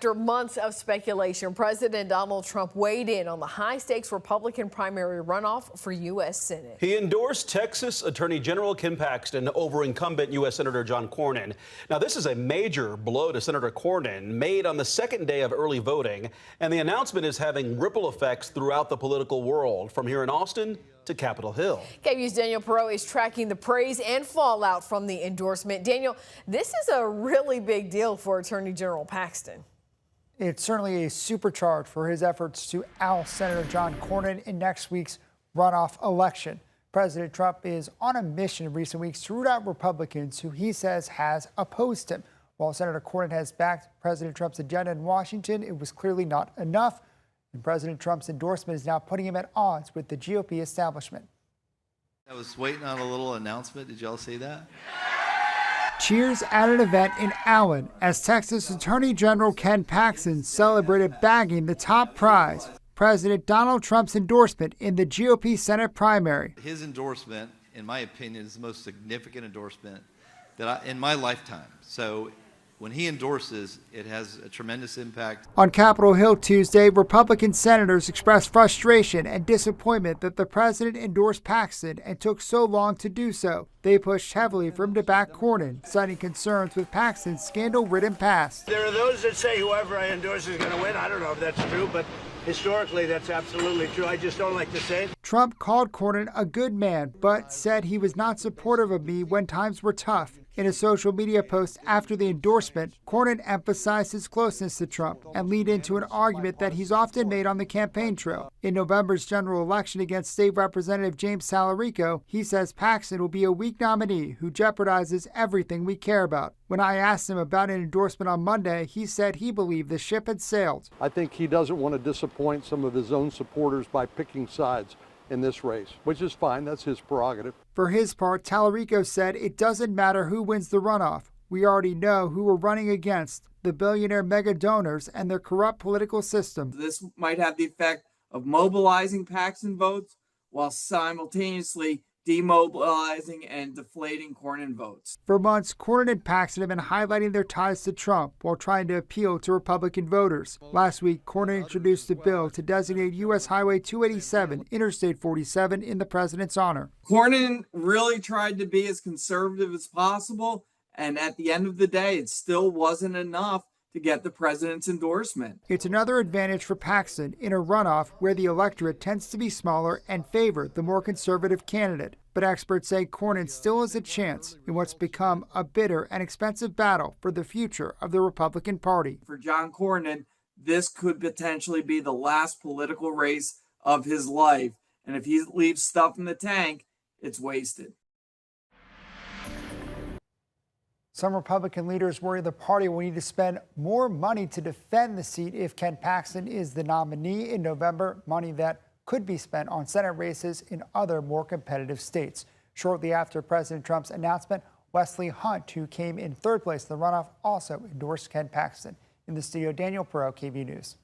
After months of speculation, President Donald Trump weighed in on the high-stakes Republican primary runoff for U.S. Senate. He endorsed Texas Attorney General Ken Paxton over incumbent U.S. Senator John Cornyn. Now, this is a major blow to Senator Cornyn, made on the second day of early voting, and the announcement is having ripple effects throughout the political world, from here in Austin to Capitol Hill. KVUE's Daniel Perot is tracking the praise and fallout from the endorsement. Daniel, this is a really big deal for Attorney General Paxton. It's certainly a supercharge for his efforts to oust Senator John Cornyn in next week's runoff election. President Trump is on a mission in recent weeks to root out Republicans who he says has opposed him. While Senator Cornyn has backed President Trump's agenda in Washington, it was clearly not enough. And President Trump's endorsement is now putting him at odds with the GOP establishment. I was waiting on a little announcement. Did y'all see that? Cheers at an event in Allen as Texas Attorney General Ken Paxton celebrated bagging the top prize, President Donald Trump's endorsement in the GOP Senate primary. His endorsement, in my opinion, is the most significant endorsement in my lifetime. So when he endorses, it has a tremendous impact. On Capitol Hill Tuesday, Republican senators expressed frustration and disappointment that the president endorsed Paxton and took so long to do so. They pushed heavily for him to back Cornyn, citing concerns with Paxton's scandal-ridden past. There are those that say whoever I endorse is going to win. I don't know if that's true, but historically that's absolutely true. I just don't like to say it. Trump called Cornyn a good man, but said he was not supportive of me when times were tough. In a social media post after the endorsement, Cornyn emphasized his closeness to Trump and lead into an argument that he's often made on the campaign trail. In November's general election against State Representative James Talarico, he says Paxton will be a weak nominee who jeopardizes everything we care about. When I asked him about an endorsement on Monday, he said he believed the ship had sailed. I think he doesn't want to disappoint some of his own supporters by picking sides in this race, which is fine. That's his prerogative. For his part, Talarico said it doesn't matter who wins the runoff. We already know who we're running against, the billionaire mega donors and their corrupt political system. This might have the effect of mobilizing Paxton votes while simultaneously demobilizing and deflating Cornyn votes. For months, Cornyn and Paxton have been highlighting their ties to Trump while trying to appeal to Republican voters. Last week, Cornyn introduced a bill to designate U.S. Highway 287, Interstate 47, in the president's honor. Cornyn really tried to be as conservative as possible, and at the end of the day, it still wasn't enough to get the president's endorsement. It's another advantage for Paxton in a runoff where the electorate tends to be smaller and favor the more conservative candidate. But experts say Cornyn still has a chance in what's become a bitter and expensive battle for the future of the Republican Party. For John Cornyn, this could potentially be the last political race of his life. And if he leaves stuff in the tank, it's wasted. Some Republican leaders worry the party will need to spend more money to defend the seat if Ken Paxton is the nominee in November, money that could be spent on Senate races in other more competitive states. Shortly after President Trump's announcement, Wesley Hunt, who came in third place in the runoff, also endorsed Ken Paxton. In the studio, Daniel Perot, KVUE News.